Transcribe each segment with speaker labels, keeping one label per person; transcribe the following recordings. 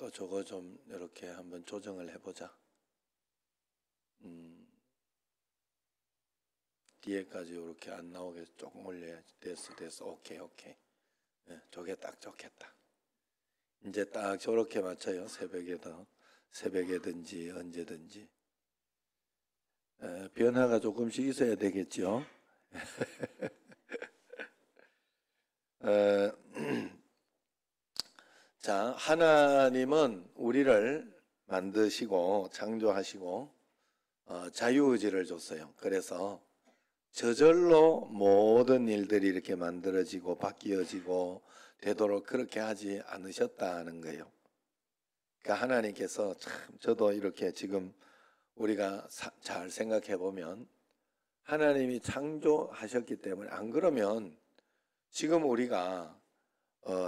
Speaker 1: 또 저거 좀 이렇게 한번 조정을 해보자. 뒤에까지 이렇게 안 나오게 조금 올려야지. 됐어. 오케이. 네, 저게 딱 좋겠다. 이제 딱 저렇게 맞춰요. 새벽에든지 언제든지. 변화가 조금씩 있어야 되겠죠. 자, 하나님은 우리를 만드시고 창조하시고 자유의지를 줬어요. 그래서 저절로 모든 일들이 이렇게 만들어지고 바뀌어지고 되도록 그렇게 하지 않으셨다는 거예요. 그러니까 하나님께서 참 저도 이렇게 지금 우리가 잘 생각해 보면 하나님이 창조하셨기 때문에, 안 그러면 지금 우리가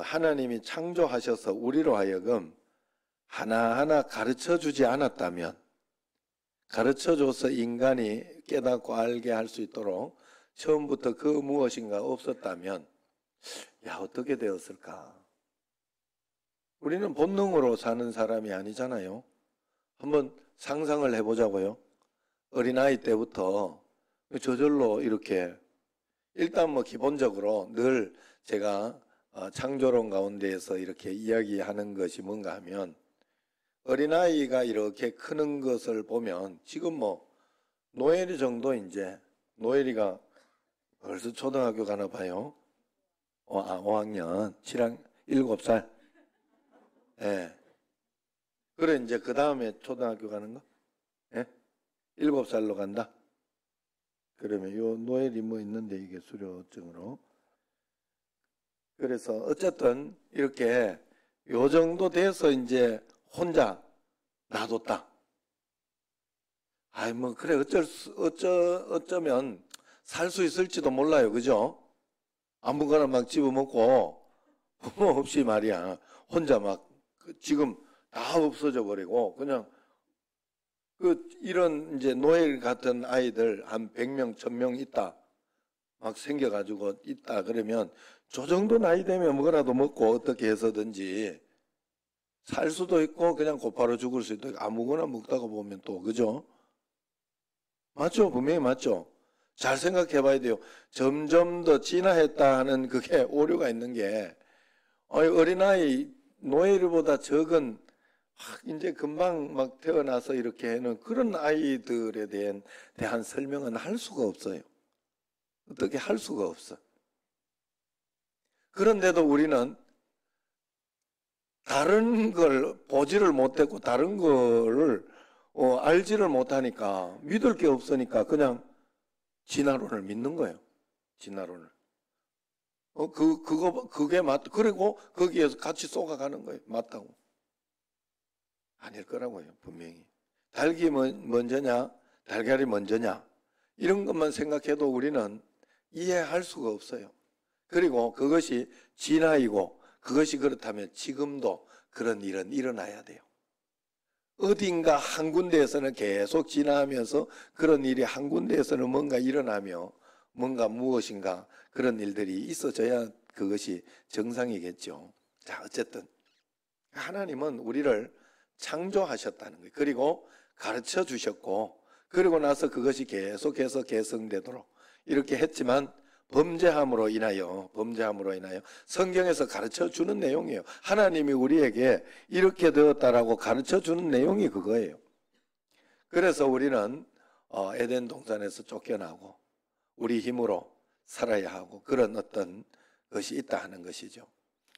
Speaker 1: 하나님이 창조하셔서 우리로 하여금 하나하나 가르쳐주지 않았다면, 가르쳐줘서 인간이 깨닫고 알게 할 수 있도록 처음부터 그 무엇인가 없었다면 어떻게 되었을까? 우리는 본능으로 사는 사람이 아니잖아요. 한번 상상을 해보자고요. 어린아이 때부터 저절로 이렇게, 일단 뭐 기본적으로 늘 제가 창조론 가운데에서 이렇게 이야기하는 것이 뭔가 하면, 어린아이가 이렇게 크는 것을 보면, 지금 뭐 노엘이 정도, 이제 노엘이가 벌써 초등학교 가나 봐요. 5학년 7살. 예. 그래, 이제 그 다음에 초등학교 가는 거? 예? 7살로 간다? 그러면 요 노엘이 뭐 있는데, 이게 수료증으로. 그래서 어쨌든 이렇게 요 정도 돼서 이제 혼자 놔뒀다. 뭐 그래, 어쩌면 살 수 있을지도 몰라요. 그죠? 아무거나 막 집어먹고 부모 없이 말이야. 혼자 막 지금 다 없어져 버리고, 그냥 이런 이제 노엘 같은 아이들 한 100명, 1000명 있다. 막 생겨가지고 있다. 그러면 저 정도 나이 되면 뭐라도 먹고 어떻게 해서든지 살 수도 있고, 그냥 곧바로 죽을 수도 있고, 아무거나 먹다가 보면 또, 그죠? 맞죠? 분명히 맞죠? 잘 생각해 봐야 돼요. 점점 더 진화했다는 그게 오류가 있는 게, 어린아이 노엘보다 적은 이제 금방 막 태어나서 이렇게 하는 그런 아이들에 대한 설명은 할 수가 없어요. 어떻게 할 수가 없어. 그런데도 우리는 다른 걸 보지를 못했고 다른 거를 알지를 못하니까, 믿을 게 없으니까 그냥 진화론을 믿는 거예요. 진화론을. 그게 그리고 거기에서 같이 쏘아가는 거예요. 맞다고. 아닐 거라고요, 분명히. 닭이 먼저냐, 달걀이 먼저냐, 이런 것만 생각해도 우리는 이해할 수가 없어요. 그리고 그것이 진화이고, 그것이 그렇다면 지금도 그런 일은 일어나야 돼요. 어딘가 한 군데에서는 계속 진화하면서 그런 일이 한 군데에서는 뭔가 일어나며 뭔가 무엇인가 그런 일들이 있어져야 그것이 정상이겠죠. 자, 어쨌든 하나님은 우리를 창조하셨다는 거예요. 그리고 가르쳐 주셨고, 그리고 나서 그것이 계속해서 개성되도록 이렇게 했지만, 범죄함으로 인하여 성경에서 가르쳐 주는 내용이에요. 하나님이 우리에게 이렇게 되었다라고 가르쳐 주는 내용이 그거예요. 그래서 우리는 에덴 동산에서 쫓겨나고 우리 힘으로 살아야 하고 그런 어떤 것이 있다 하는 것이죠.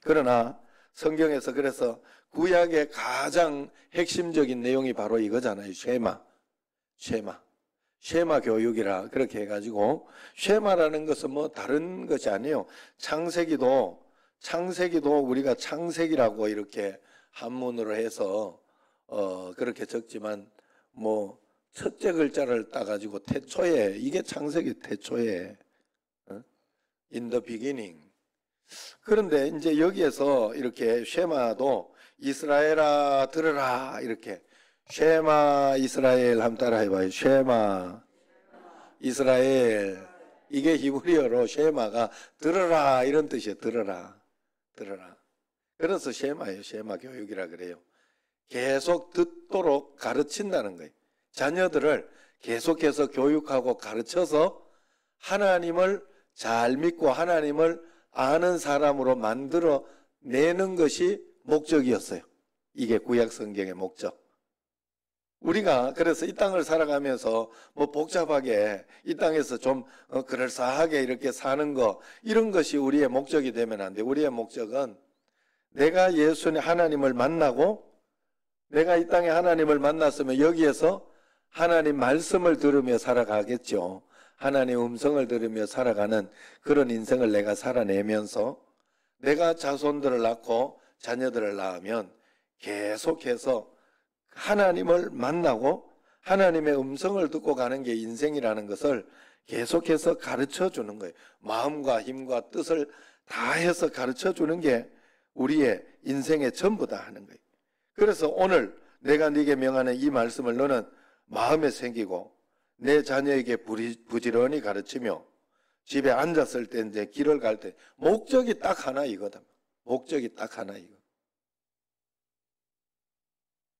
Speaker 1: 그러나 성경에서 그래서 구약의 가장 핵심적인 내용이 바로 이거잖아요. 쉐마 교육이라 그렇게 해가지고, 쉐마라는 것은 뭐 다른 것이 아니에요. 창세기도 우리가 창세기라고 이렇게 한문으로 해서 그렇게 적지만, 뭐 첫째 글자를 따가지고 태초에, 이게 창세기 태초에, in the beginning. 그런데 이제 여기에서 이렇게 쉐마도 이스라엘아 들으라, 이렇게 쉐마 이스라엘 한번 따라 해봐요. 쉐마 이스라엘. 이게 히브리어로 쉐마가 들어라 이런 뜻이에요. 들어라. 그래서 쉐마예요. 쉐마 교육이라 그래요. 계속 듣도록 가르친다는 거예요. 자녀들을 계속해서 교육하고 가르쳐서 하나님을 잘 믿고 하나님을 아는 사람으로 만들어 내는 것이 목적이었어요. 이게 구약 성경의 목적. 우리가 그래서 이 땅을 살아가면서 뭐 복잡하게 이 땅에서 좀 그럴싸하게 이렇게 사는 거, 이런 것이 우리의 목적이 되면 안 돼. 우리의 목적은 내가 예수님 하나님을 만나고 내가 이 땅에 하나님을 만났으면 여기에서 하나님 말씀을 들으며 살아가겠죠. 하나님의 음성을 들으며 살아가는 그런 인생을 내가 살아내면서 내가 자손들을 낳고 자녀들을 낳으면 계속해서 하나님을 만나고 하나님의 음성을 듣고 가는 게 인생이라는 것을 계속해서 가르쳐 주는 거예요. 마음과 힘과 뜻을 다해서 가르쳐 주는 게 우리의 인생의 전부다 하는 거예요. 그래서 오늘 내가 네게 명하는 이 말씀을 너는 마음에 새기고 내 자녀에게 부지런히 가르치며 집에 앉았을 때 이제 길을 갈 때 목적이 딱 하나 이거다. 목적이 딱 하나 이거.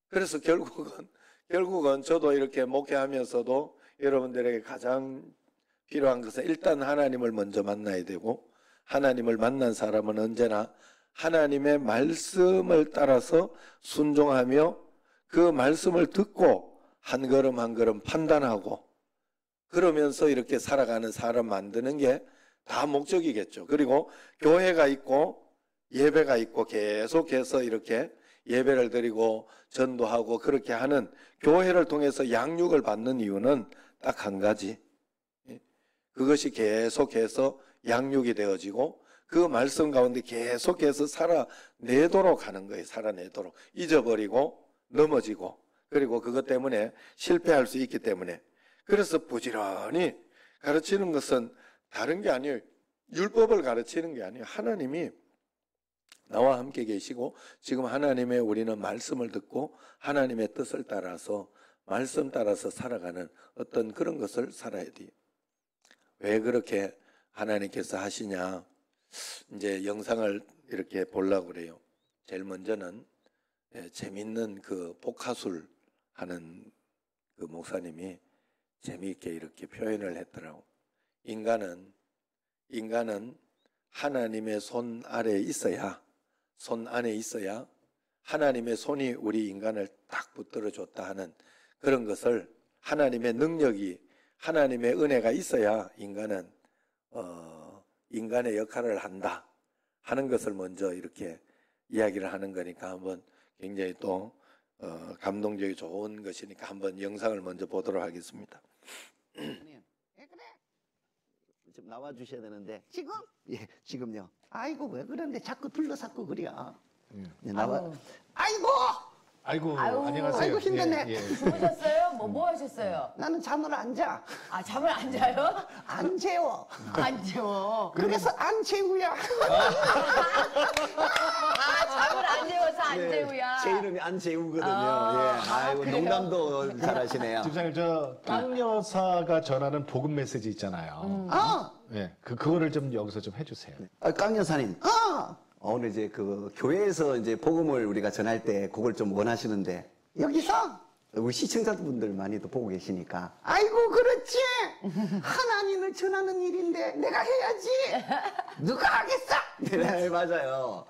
Speaker 1: 그래서 결국은 저도 이렇게 목회하면서도 여러분들에게 가장 필요한 것은 일단 하나님을 먼저 만나야 되고, 하나님을 만난 사람은 언제나 하나님의 말씀을 따라서 순종하며 그 말씀을 듣고 한 걸음 한 걸음 판단하고 그러면서 이렇게 살아가는 사람 만드는 게 다 목적이겠죠. 그리고 교회가 있고 예배가 있고 계속해서 이렇게 예배를 드리고 전도하고 그렇게 하는 교회를 통해서 양육을 받는 이유는 딱 한 가지. 그것이 계속해서 양육이 되어지고 그 말씀 가운데 계속해서 살아내도록 하는 거예요. 살아내도록. 잊어버리고 넘어지고 그리고 그것 때문에 실패할 수 있기 때문에. 그래서 부지런히 가르치는 것은 다른 게 아니에요. 율법을 가르치는 게 아니에요. 하나님이 나와 함께 계시고 지금 하나님의 우리는 말씀을 듣고 하나님의 뜻을 따라서 말씀 따라서 살아가는 어떤 그런 것을 살아야 돼요. 왜 그렇게 하나님께서 하시냐. 이제 영상을 이렇게 보려고 그래요. 제일 먼저는 재밌는 그 복화술 하는 그 목사님이 재미있게 이렇게 표현을 했더라고. 인간은 하나님의 손 아래에 있어야, 손 안에 있어야 하나님의 손이 우리 인간을 딱 붙들어 줬다 하는 그런 것을, 하나님의 능력이, 하나님의 은혜가 있어야 인간은 인간의 역할을 한다 하는 것을 먼저 이렇게 이야기를 하는 거니까 한번 굉장히 또 감동적이 좋은 것이니까 한번 영상을 먼저 보도록 하겠습니다.
Speaker 2: 좀 나와 주셔야 되는데. 지금? 예, 지금요. 아이고 왜 그런데 자꾸 둘러싸고 그래요. 네, 나와. 아이고
Speaker 3: 아이고,
Speaker 4: 아유,
Speaker 3: 안녕하세요.
Speaker 2: 아이고, 힘드네.
Speaker 3: 예, 예.
Speaker 4: 주무셨어요? 뭐 하셨어요?
Speaker 2: 나는 잠을 안 자.
Speaker 4: 아, 잠을 안 자요?
Speaker 2: 안 재워.
Speaker 4: 안 재워.
Speaker 2: 그래서 안 재우야.
Speaker 4: 아, 잠을 안 재워서 안 재우야.
Speaker 2: 제 이름이 안 재우거든요.
Speaker 4: 아,
Speaker 2: 예. 아이고
Speaker 4: 그래요?
Speaker 2: 농담도 잘하시네요.
Speaker 3: 집사님, 깡 여사가 전하는 복음 메시지 있잖아요. 예, 그거를 좀 여기서 좀 해주세요.
Speaker 2: 깡 여사님. 오늘 이제 그 교회에서 이제 복음을 우리가 전할 때 그걸 좀 원하시는데 여기서 우리 시청자분들 많이도 보고 계시니까 아이고 그렇지 하나님을 전하는 일인데 내가 해야지 누가 하겠어. 네 맞아요.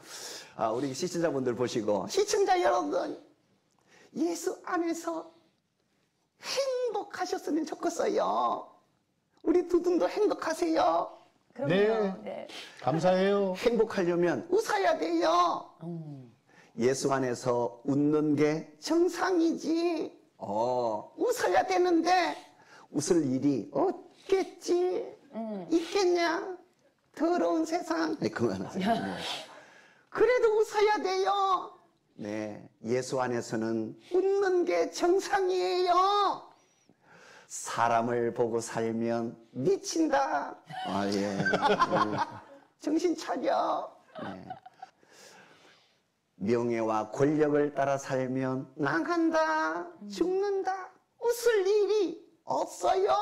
Speaker 2: 우리 시청자분들 보시고 시청자 여러분 예수 안에서 행복하셨으면 좋겠어요. 우리 두 분도 행복하세요.
Speaker 4: 그럼요.
Speaker 3: 네. 감사해요.
Speaker 2: 행복하려면 웃어야 돼요. 예수 안에서 웃는 게 정상이지. 웃어야 되는데 웃을 일이 없겠지. 있겠냐? 더러운 세상. 네, 그만하세요. 네. 그래도 웃어야 돼요. 네, 예수 안에서는 웃는 게 정상이에요. 사람을 보고 살면 미친다. 예. 정신 차려. 네. 명예와 권력을 따라 살면 나간다. 죽는다. 웃을 일이 없어요.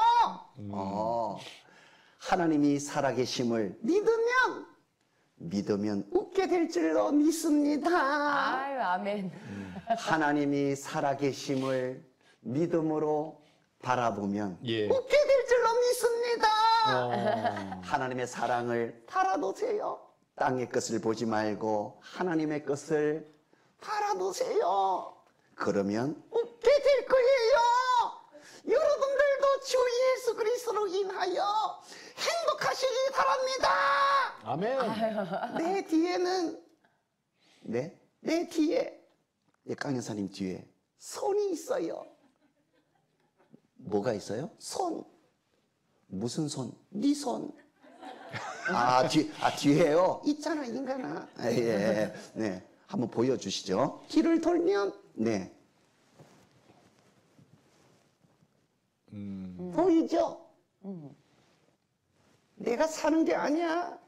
Speaker 2: 하나님이 살아계심을 믿으면 믿으면 웃게 될 줄로 믿습니다.
Speaker 4: 아유, 아멘.
Speaker 2: 하나님이 살아계심을 믿음으로 바라보면
Speaker 3: 예.
Speaker 2: 웃게 될 줄로 믿습니다.
Speaker 3: 어.
Speaker 2: 하나님의 사랑을 바라보세요. 땅의 것을 보지 말고 하나님의 것을 바라보세요. 그러면 웃게 될 거예요. 여러분들도 주 예수 그리스도로 인하여 행복하시기 바랍니다.
Speaker 3: 아멘.
Speaker 2: 내 뒤에는 내 뒤에 강 여사님 뒤에 손이 있어요. 뭐가 있어요? 손. 무슨 손? 네 손. 뒤에요? 있잖아, 인간아. 예. 네. 한번 보여주시죠. 뒤를 돌면, 네. 보이죠? 내가 사는 게 아니야.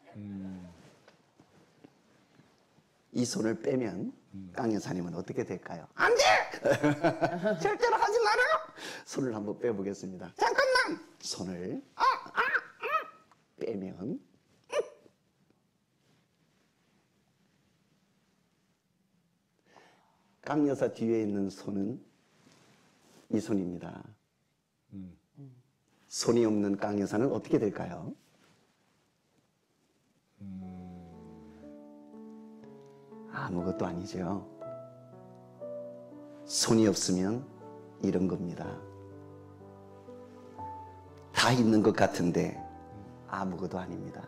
Speaker 2: 이 손을 빼면 강 여사님은 어떻게 될까요? 안 돼! 절대로 하지 말아요! 손을 한번 빼보겠습니다. 잠깐만! 손을 빼면 강 여사 뒤에 있는 손은 이 손입니다. 손이 없는 강 여사는 어떻게 될까요? 아무것도 아니죠. 손이 없으면 이런 겁니다. 다 있는 것 같은데 아무것도 아닙니다.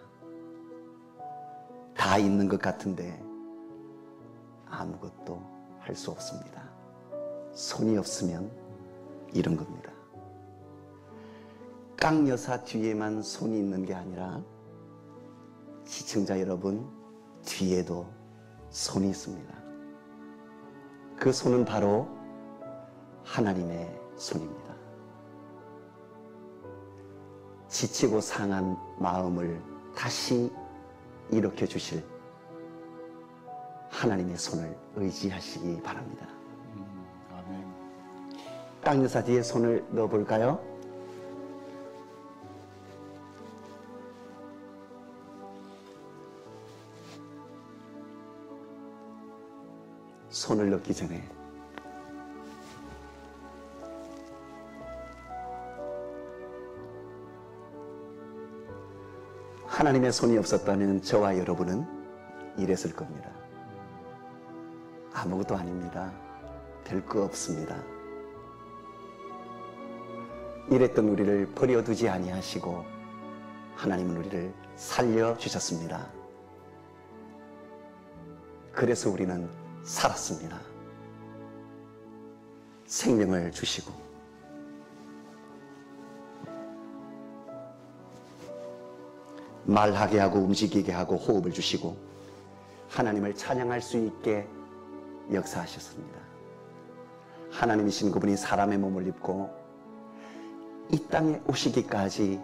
Speaker 2: 다 있는 것 같은데 아무것도 할 수 없습니다. 손이 없으면 이런 겁니다. 강 여사 뒤에만 손이 있는 게 아니라 시청자 여러분 뒤에도 손이 있습니다. 그 손은 바로 하나님의 손입니다. 지치고 상한 마음을 다시 일으켜 주실 하나님의 손을 의지하시기 바랍니다.
Speaker 3: 아멘.
Speaker 2: 강 여사 뒤에 손을 넣어볼까요? 손을 넣기 전에 하나님의 손이 없었다면 저와 여러분은 이랬을 겁니다. 아무것도 아닙니다. 될 거 없습니다. 이랬던 우리를 버려두지 아니하시고 하나님은 우리를 살려주셨습니다. 그래서 우리는 살았습니다. 생명을 주시고 말하게 하고 움직이게 하고 호흡을 주시고 하나님을 찬양할 수 있게 역사하셨습니다. 하나님이신 그분이 사람의 몸을 입고 이 땅에 오시기까지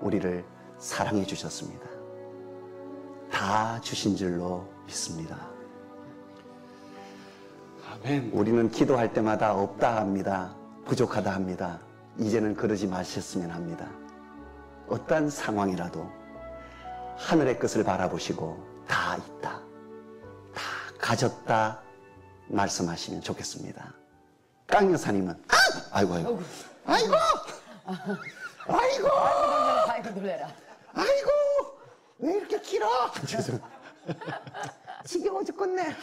Speaker 2: 우리를 사랑해 주셨습니다. 다 주신 줄로 믿습니다.
Speaker 3: 아멘.
Speaker 2: 우리는 기도할 때마다 없다 합니다. 부족하다 합니다. 이제는 그러지 마셨으면 합니다. 어떠한 상황이라도 하늘의 것을 바라보시고 다 있다, 다 가졌다 말씀하시면 좋겠습니다. 강 여사님은 아이고
Speaker 4: 아이고 놀래라.
Speaker 2: 아이고 왜 이렇게 길어? 죄송합니다. 지겨워 죽겠네.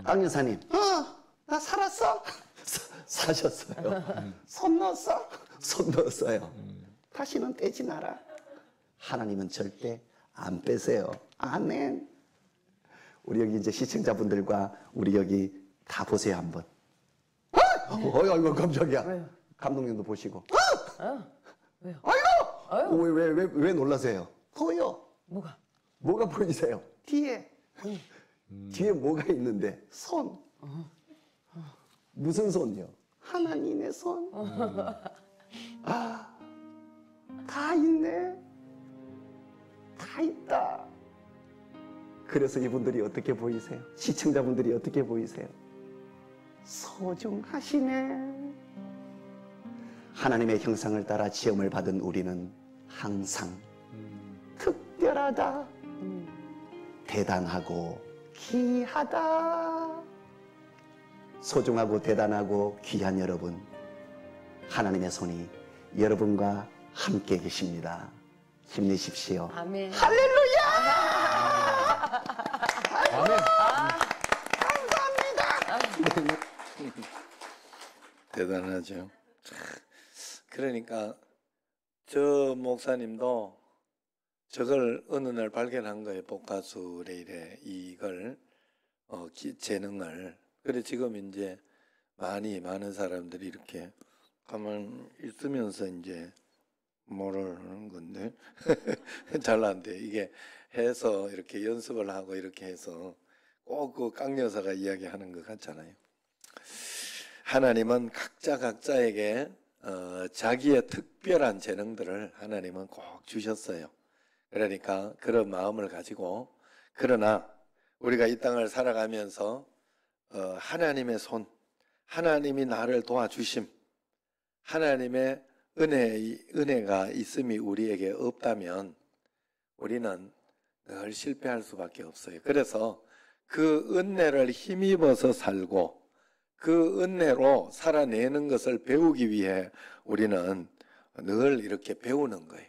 Speaker 2: 강 여사님, 나 살았어? 사셨어요. 손 넣었어? 손 넣었어요. 다시는 떼지 마라. 하나님은 절대 안 빼세요. 아멘. 우리 여기 이제 시청자분들과 우리 여기 다 보세요 한번. 아이고 깜짝이야.
Speaker 4: 왜요?
Speaker 2: 감독님도 보시고.
Speaker 4: 왜요?
Speaker 2: 아이고. 왜 놀라세요? 보여. 뭐가 보이세요? 뒤에. 뒤에 뭐가 있는데? 손. 무슨 손이요? 하나님의 손. 다 있네. 다 있다. 그래서 이분들이 어떻게 보이세요? 시청자분들이 어떻게 보이세요? 소중하시네. 하나님의 형상을 따라 지음을 받은 우리는 항상 특별하다. 대단하고 귀하다. 소중하고 대단하고 귀한 여러분, 하나님의 손이 여러분과 함께 계십니다. 힘내십시오.
Speaker 4: 아멘.
Speaker 2: 할렐루야!
Speaker 3: 아멘.
Speaker 1: 대단하죠. 그러니까 저 목사님도 저걸 어느 날 발견한 거예요. 복가수 레일에 이걸 재능을. 그래 지금 이제 많은 사람들이 이렇게 가만 있으면서 이제 뭐를 하는 건데 잘 안 돼. 이게 해서 이렇게 연습을 하고 이렇게 해서 꼭 그 강 여사가 이야기하는 것 같잖아요. 하나님은 각자에게 자기의 특별한 재능들을 하나님은 꼭 주셨어요. 그러니까 그런 마음을 가지고, 그러나 우리가 이 땅을 살아가면서 하나님의 손, 하나님이 나를 도와주심, 하나님의 은혜가 있음이 우리에게 없다면 우리는 늘 실패할 수밖에 없어요. 그래서 그 은혜를 힘입어서 살고 그 은혜로 살아내는 것을 배우기 위해 우리는 늘 이렇게 배우는 거예요.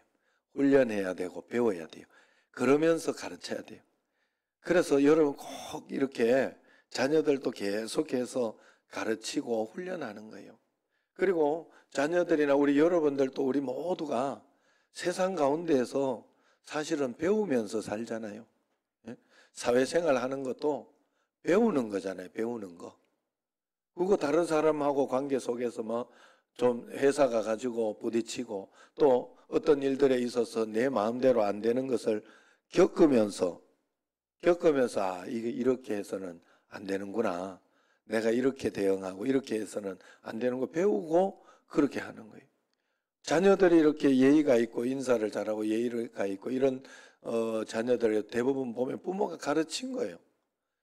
Speaker 1: 훈련해야 되고 배워야 돼요. 그러면서 가르쳐야 돼요. 그래서 여러분 꼭 이렇게 자녀들도 계속해서 가르치고 훈련하는 거예요. 그리고 자녀들이나 우리 여러분들도 우리 모두가 세상 가운데에서 사실은 배우면서 살잖아요. 사회생활 하는 것도 배우는 거잖아요. 배우는 거. 그거 다른 사람하고 관계 속에서 뭐 좀 회사가 가지고 부딪히고 또 어떤 일들에 있어서 내 마음대로 안 되는 것을 겪으면서 이게 이렇게 해서는 안 되는구나. 내가 이렇게 대응하고 이렇게 해서는 안 되는 거 배우고 그렇게 하는 거예요. 자녀들이 이렇게 예의가 있고 인사를 잘하고 예의가 있고 이런 자녀들 대부분 보면 부모가 가르친 거예요.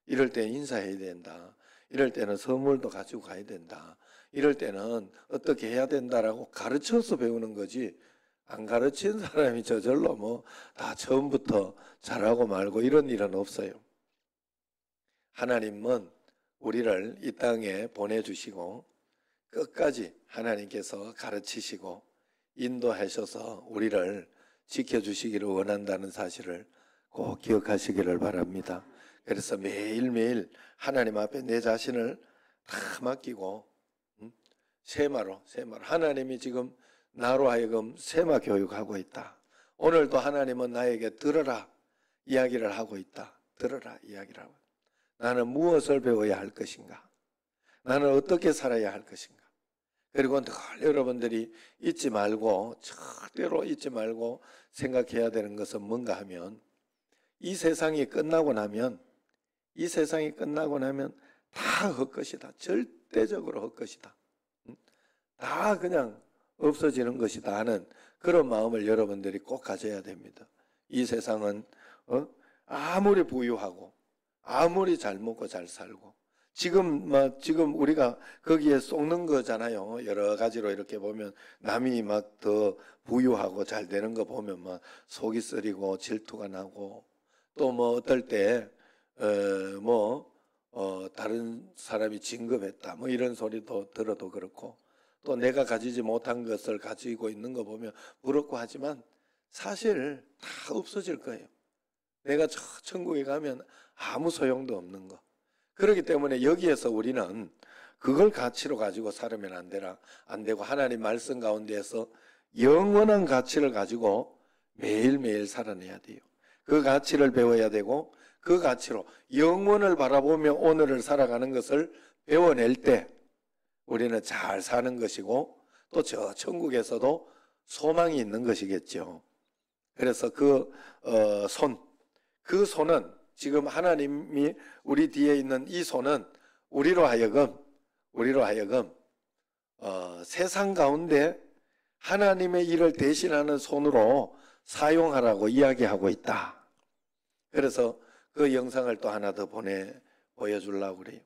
Speaker 1: 이럴 때 인사해야 된다. 이럴 때는 선물도 가지고 가야 된다. 이럴 때는 어떻게 해야 된다라고 가르쳐서 배우는 거지, 안 가르친 사람이 저절로 뭐 다 처음부터 잘하고 말고 이런 일은 없어요. 하나님은 우리를 이 땅에 보내주시고 끝까지 하나님께서 가르치시고 인도하셔서 우리를 지켜주시기를 원한다는 사실을 꼭 기억하시기를 바랍니다. 그래서 매일매일 하나님 앞에 내 자신을 다 맡기고 세마로 하나님이 지금 나로 하여금 세마 교육하고 있다. 오늘도 하나님은 나에게 들어라 이야기를 하고 있다. 들어라 이야기를 하고 있다. 나는 무엇을 배워야 할 것인가? 나는 어떻게 살아야 할 것인가? 그리고 늘 여러분들이 잊지 말고, 절대로 잊지 말고 생각해야 되는 것은 뭔가 하면 이 세상이 끝나고 나면 다 헛것이다. 절대적으로 헛것이다. 다 그냥 없어지는 것이다 하는 그런 마음을 여러분들이 꼭 가져야 됩니다. 이 세상은 아무리 부유하고 아무리 잘 먹고 잘 살고 지금 우리가 거기에 속는 거잖아요. 여러 가지로 이렇게 보면 남이 막 더 부유하고 잘 되는 거 보면 막 속이 쓰리고 질투가 나고 또 뭐 어떨 때 다른 사람이 진급했다 뭐 이런 소리도 들어도 그렇고 또 내가 가지지 못한 것을 가지고 있는 거 보면 부럽고 하지만 사실 다 없어질 거예요. 내가 저 천국에 가면 아무 소용도 없는 거. 그렇기 때문에 여기에서 우리는 그걸 가치로 가지고 살으면 안 되고 하나님 말씀 가운데에서 영원한 가치를 가지고 매일매일 살아내야 돼요. 그 가치를 배워야 되고 그 가치로 영원을 바라보며 오늘을 살아가는 것을 배워낼 때 우리는 잘 사는 것이고 또 저 천국에서도 소망이 있는 것이겠죠. 그래서 그 손은 지금 하나님이 우리 뒤에 있는 이 손은 우리로 하여금 세상 가운데 하나님의 일을 대신하는 손으로 사용하라고 이야기하고 있다. 그래서 그 영상을 또 하나 더 보여주려고 그래요.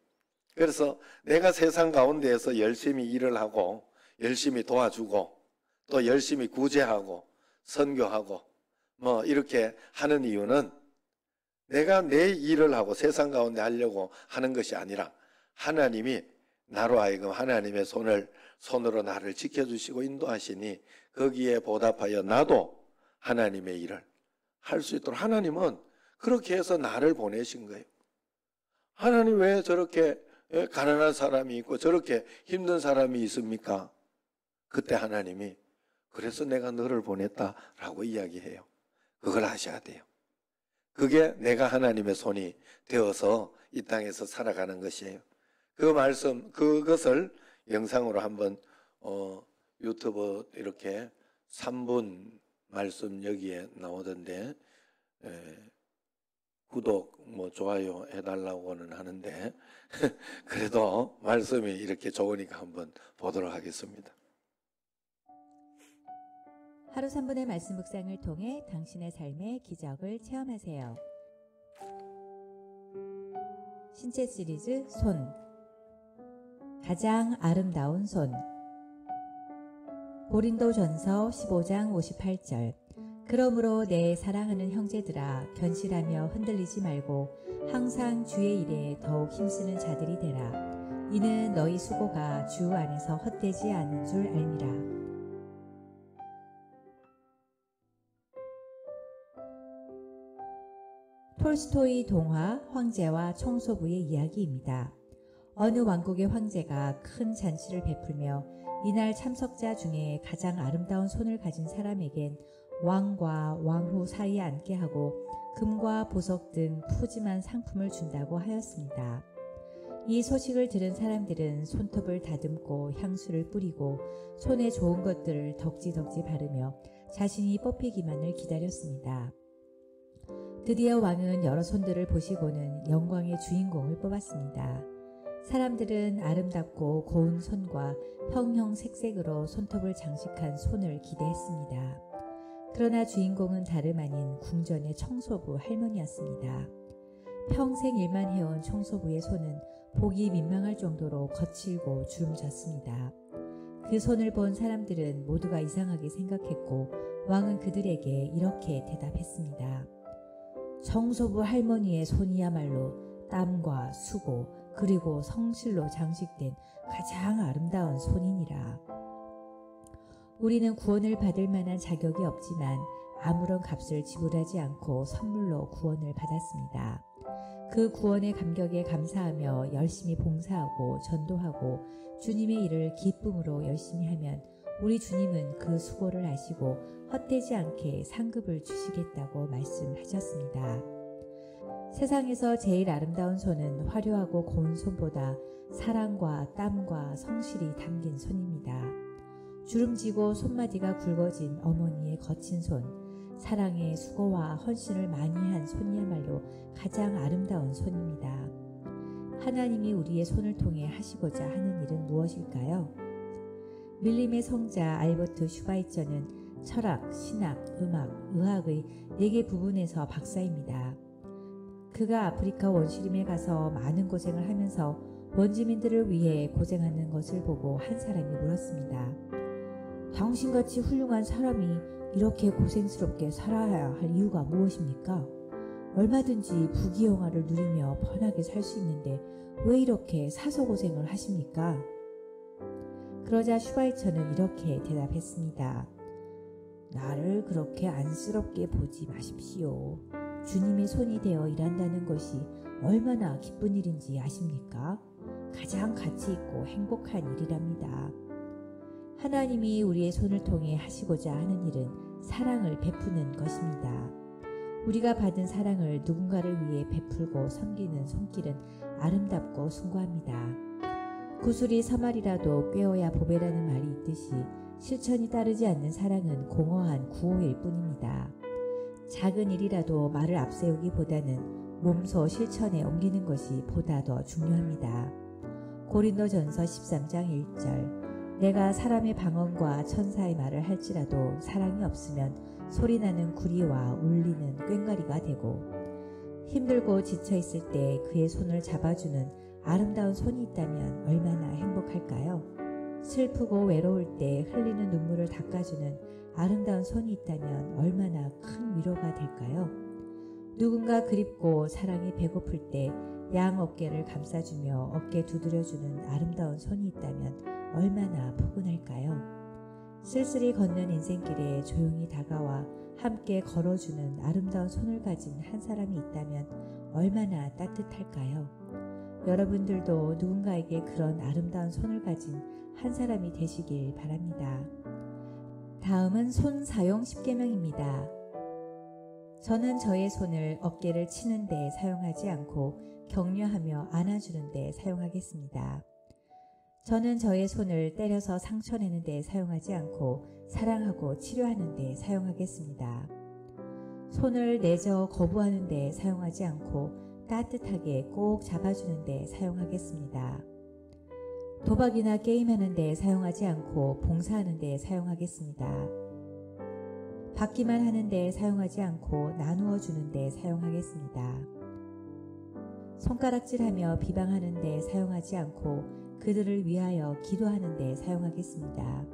Speaker 1: 그래서 내가 세상 가운데에서 열심히 일을 하고 열심히 도와주고 또 열심히 구제하고 선교하고 뭐 이렇게 하는 이유는 내가 내 일을 하고 세상 가운데 하려고 하는 것이 아니라 하나님이 나로 하여금 하나님의 손으로 나를 지켜주시고 인도하시니 거기에 보답하여 나도 하나님의 일을 할 수 있도록 하나님은 그렇게 해서 나를 보내신 거예요. 하나님 왜 저렇게 가난한 사람이 있고 저렇게 힘든 사람이 있습니까? 그때 하나님이 그래서 내가 너를 보냈다라고 이야기해요. 그걸 아셔야 돼요. 그게 내가 하나님의 손이 되어서 이 땅에서 살아가는 것이에요. 그 말씀, 그것을 영상으로 한번 유튜브 이렇게 3분 말씀 여기에 나오던데 구독 좋아요 해달라고는 하는데 그래도 말씀이 이렇게 좋으니까 한번 보도록 하겠습니다.
Speaker 5: 하루 3분의 말씀 묵상을 통해 당신의 삶의 기적을 체험하세요. 신체 시리즈 손, 가장 아름다운 손. 고린도전서 15장 58절. 그러므로 내 사랑하는 형제들아, 견실하며 흔들리지 말고 항상 주의 일에 더욱 힘쓰는 자들이 되라. 이는 너희 수고가 주 안에서 헛되지 않은 줄 알미라. 톨스토이 동화 황제와 청소부의 이야기입니다. 어느 왕국의 황제가 큰 잔치를 베풀며 이날 참석자 중에 가장 아름다운 손을 가진 사람에겐 왕과 왕후 사이에 앉게 하고 금과 보석 등 푸짐한 상품을 준다고 하였습니다. 이 소식을 들은 사람들은 손톱을 다듬고 향수를 뿌리고 손에 좋은 것들을 덕지덕지 바르며 자신이 뽑히기만을 기다렸습니다. 드디어 왕은 여러 손들을 보시고는 영광의 주인공을 뽑았습니다. 사람들은 아름답고 고운 손과 형형색색으로 손톱을 장식한 손을 기대했습니다. 그러나 주인공은 다름 아닌 궁전의 청소부 할머니였습니다. 평생 일만 해온 청소부의 손은 보기 민망할 정도로 거칠고 주름졌습니다. 그 손을 본 사람들은 모두가 이상하게 생각했고 왕은 그들에게 이렇게 대답했습니다. 청소부 할머니의 손이야말로 땀과 수고 그리고 성실로 장식된 가장 아름다운 손이니라. 우리는 구원을 받을 만한 자격이 없지만 아무런 값을 지불하지 않고 선물로 구원을 받았습니다. 그 구원의 감격에 감사하며 열심히 봉사하고 전도하고 주님의 일을 기쁨으로 열심히 하면 우리 주님은 그 수고를 아시고 헛되지 않게 상급을 주시겠다고 말씀하셨습니다. 세상에서 제일 아름다운 손은 화려하고 고운 손보다 사랑과 땀과 성실이 담긴 손입니다. 주름지고 손마디가 굵어진 어머니의 거친 손, 사랑의 수고와 헌신을 많이 한 손이야말로 가장 아름다운 손입니다. 하나님이 우리의 손을 통해 하시고자 하는 일은 무엇일까요? 밀림의 성자 알버트 슈바이처는 철학, 신학, 음악, 의학의 4개 부분에서 박사입니다. 그가 아프리카 원시림에 가서 많은 고생을 하면서 원주민들을 위해 고생하는 것을 보고 한 사람이 물었습니다. 당신같이 훌륭한 사람이 이렇게 고생스럽게 살아야 할 이유가 무엇입니까? 얼마든지 부귀영화를 누리며 편하게 살 수 있는데 왜 이렇게 사서 고생을 하십니까? 그러자 슈바이처는 이렇게 대답했습니다. 나를 그렇게 안쓰럽게 보지 마십시오. 주님의 손이 되어 일한다는 것이 얼마나 기쁜 일인지 아십니까? 가장 가치 있고 행복한 일이랍니다. 하나님이 우리의 손을 통해 하시고자 하는 일은 사랑을 베푸는 것입니다. 우리가 받은 사랑을 누군가를 위해 베풀고 섬기는 손길은 아름답고 숭고합니다. 구슬이 서말이라도 꿰어야 보배라는 말이 있듯이 실천이 따르지 않는 사랑은 공허한 구호일 뿐입니다. 작은 일이라도 말을 앞세우기보다는 몸소 실천에 옮기는 것이 보다 더 중요합니다. 고린도전서 13장 1절. 내가 사람의 방언과 천사의 말을 할지라도 사랑이 없으면 소리나는 구리와 울리는 꽹과리가 되고, 힘들고 지쳐있을 때 그의 손을 잡아주는 아름다운 손이 있다면 얼마나 행복할까요? 슬프고 외로울 때 흘리는 눈물을 닦아주는 아름다운 손이 있다면 얼마나 큰 위로가 될까요? 누군가 그립고 사랑이 배고플 때 양 어깨를 감싸주며 어깨 두드려주는 아름다운 손이 있다면 얼마나 포근할까요? 쓸쓸히 걷는 인생길에 조용히 다가와 함께 걸어주는 아름다운 손을 가진 한 사람이 있다면 얼마나 따뜻할까요? 여러분들도 누군가에게 그런 아름다운 손을 가진 한 사람이 되시길 바랍니다. 다음은 손 사용 10계명입니다. 저는 저의 손을 어깨를 치는 데 사용하지 않고 격려하며 안아주는 데 사용하겠습니다. 저는 저의 손을 때려서 상처내는 데 사용하지 않고 사랑하고 치료하는 데 사용하겠습니다. 손을 내저 거부하는 데 사용하지 않고 따뜻하게 꼭 잡아주는 데 사용하겠습니다. 도박이나 게임하는 데 사용하지 않고 봉사하는 데 사용하겠습니다. 받기만 하는 데 사용하지 않고 나누어 주는 데 사용하겠습니다. 손가락질하며 비방하는 데 사용하지 않고 그들을 위하여 기도하는 데 사용하겠습니다.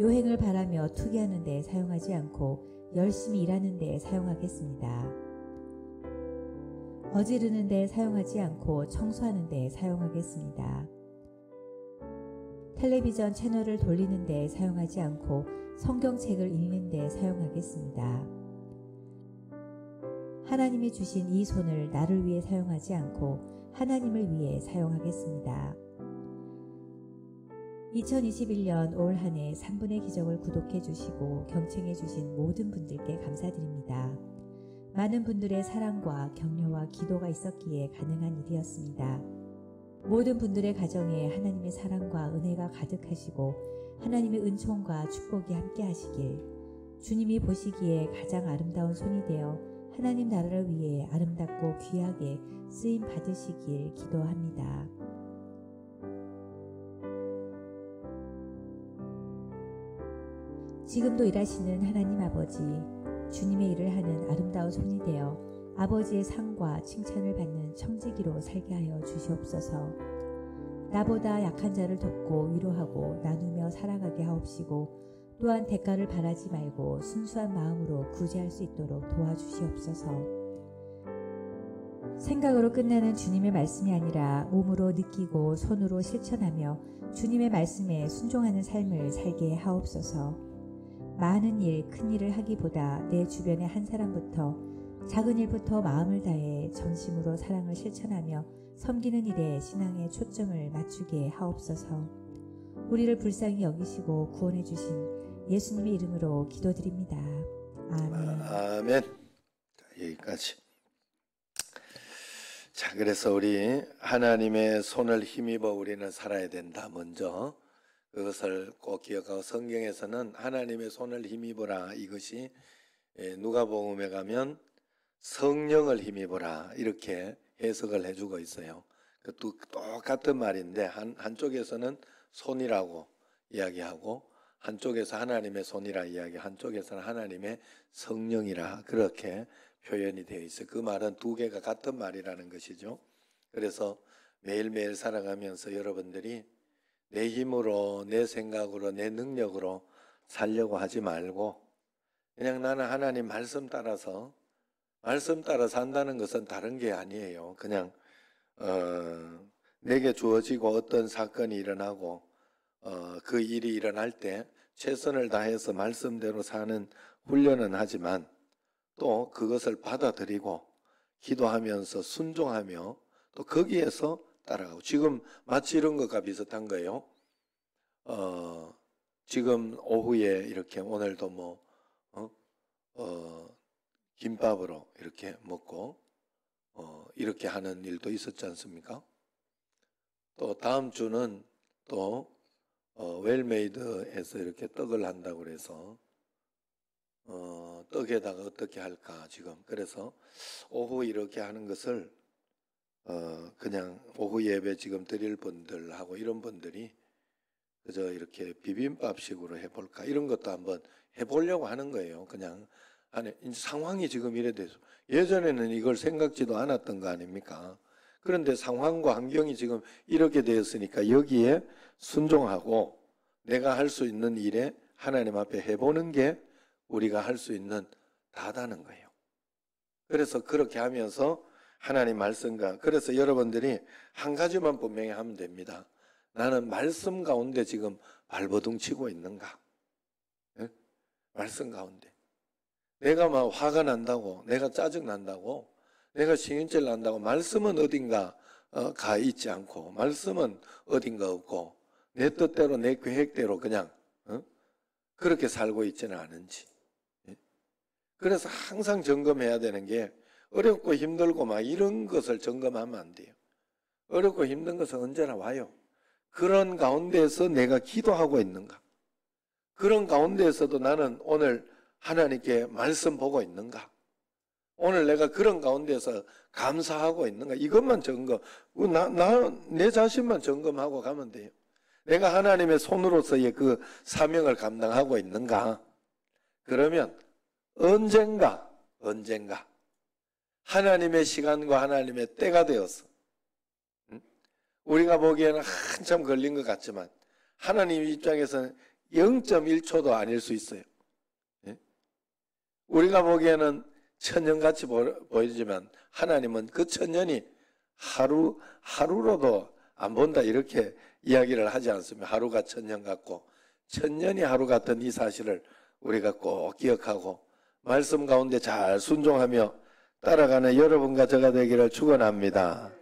Speaker 5: 요행을 바라며 투기하는 데 사용하지 않고 열심히 일하는 데 사용하겠습니다. 어지르는 데 사용하지 않고 청소하는 데 사용하겠습니다. 텔레비전 채널을 돌리는 데 사용하지 않고 성경책을 읽는 데 사용하겠습니다. 하나님이 주신 이 손을 나를 위해 사용하지 않고 하나님을 위해 사용하겠습니다. 2021년 올 한 해 3분의 기적을 구독해 주시고 경청해 주신 모든 분들께 감사드립니다. 많은 분들의 사랑과 격려와 기도가 있었기에 가능한 일이었습니다. 모든 분들의 가정에 하나님의 사랑과 은혜가 가득하시고 하나님의 은총과 축복이 함께 하시길, 주님이 보시기에 가장 아름다운 손이 되어 하나님 나라를 위해 아름답고 귀하게 쓰임 받으시길 기도합니다. 지금도 일하시는 하나님 아버지, 주님의 일을 하는 아름다운 손이 되어 아버지의 상과 칭찬을 받는 청지기로 살게 하여 주시옵소서. 나보다 약한 자를 돕고 위로하고 나누며 살아가게 하옵시고, 또한 대가를 바라지 말고 순수한 마음으로 구제할 수 있도록 도와주시옵소서. 생각으로 끝나는 주님의 말씀이 아니라 몸으로 느끼고 손으로 실천하며 주님의 말씀에 순종하는 삶을 살게 하옵소서. 많은 일, 큰 일을 하기보다 내 주변의 한 사람부터, 작은 일부터 마음을 다해 전심으로 사랑을 실천하며 섬기는 일에 신앙의 초점을 맞추게 하옵소서. 우리를 불쌍히 여기시고 구원해 주신 예수님의 이름으로 기도드립니다. 아멘.
Speaker 1: 아멘. 자, 여기까지. 자, 그래서 우리 하나님의 손을 힘입어 우리는 살아야 된다. 먼저 그것을 꼭 기억하고, 성경에서는 하나님의 손을 힘입어라, 이것이 누가복음에 가면 성령을 힘입어라 이렇게 해석을 해주고 있어요. 그 똑같은 말인데 한쪽에서는 손이라고 이야기하고, 한쪽에서 하나님의 손이라 이야기, 한쪽에서는 하나님의 성령이라 그렇게 표현이 되어 있어요. 그 말은 두 개가 같은 말이라는 것이죠. 그래서 매일매일 살아가면서 여러분들이 내 힘으로, 내 생각으로, 내 능력으로 살려고 하지 말고, 그냥 나는 하나님 말씀 따라 산다는 것은 다른 게 아니에요. 그냥 내게 주어지고 어떤 사건이 일어나고 그 일이 일어날 때 최선을 다해서 말씀대로 사는 훈련은 하지만, 또 그것을 받아들이고 기도하면서 순종하며 또 거기에서 따라가고, 지금 마치 이런 것과 비슷한 거예요. 지금 오후에 이렇게 오늘도 김밥으로 이렇게 먹고 이렇게 하는 일도 있었지 않습니까? 또 다음 주는 또 웰메이드에서 이렇게 떡을 한다고 그래서 떡에다가 어떻게 할까 지금. 그래서 오후 이렇게 하는 것을 그냥 오후 예배 지금 드릴 분들하고 이런 분들이 그저 이렇게 비빔밥식으로 해볼까, 이런 것도 한번 해보려고 하는 거예요. 그냥 안에 이제 상황이 지금 이래 돼서, 예전에는 이걸 생각지도 않았던 거 아닙니까? 그런데 상황과 환경이 지금 이렇게 되었으니까 여기에 순종하고 내가 할 수 있는 일에 하나님 앞에 해보는 게 우리가 할 수 있는 다다는 거예요. 그래서 그렇게 하면서 하나님 말씀과, 그래서 여러분들이 한 가지만 분명히 하면 됩니다. 나는 말씀 가운데 지금 발버둥 치고 있는가? 네? 말씀 가운데. 내가 막 화가 난다고, 내가 짜증 난다고, 내가 신경질 난다고 말씀은 어딘가 가 있지 않고, 말씀은 어딘가 없고, 내 뜻대로 내 계획대로 그냥 그렇게 살고 있지는 않은지. 그래서 항상 점검해야 되는 게, 어렵고 힘들고 막 이런 것을 점검하면 안 돼요. 어렵고 힘든 것은 언제나 와요. 그런 가운데에서 내가 기도하고 있는가? 그런 가운데에서도 나는 오늘 하나님께 말씀 보고 있는가? 오늘 내가 그런 가운데서 감사하고 있는가? 이것만 점검, 내 자신만 점검하고 가면 돼요. 내가 하나님의 손으로서의 그 사명을 감당하고 있는가? 그러면 언젠가 하나님의 시간과 하나님의 때가 되어서, 우리가 보기에는 한참 걸린 것 같지만 하나님 입장에서는 0.1초도 아닐 수 있어요. 우리가 보기에는 천년같이 보이지만 하나님은 그 천년이 하루로도 안 본다, 이렇게 이야기를 하지 않습니다. 하루가 천년 같고 천년이 하루 같은 이 사실을 우리가 꼭 기억하고 말씀 가운데 잘 순종하며 따라가는 여러분과 저가 되기를 축원합니다.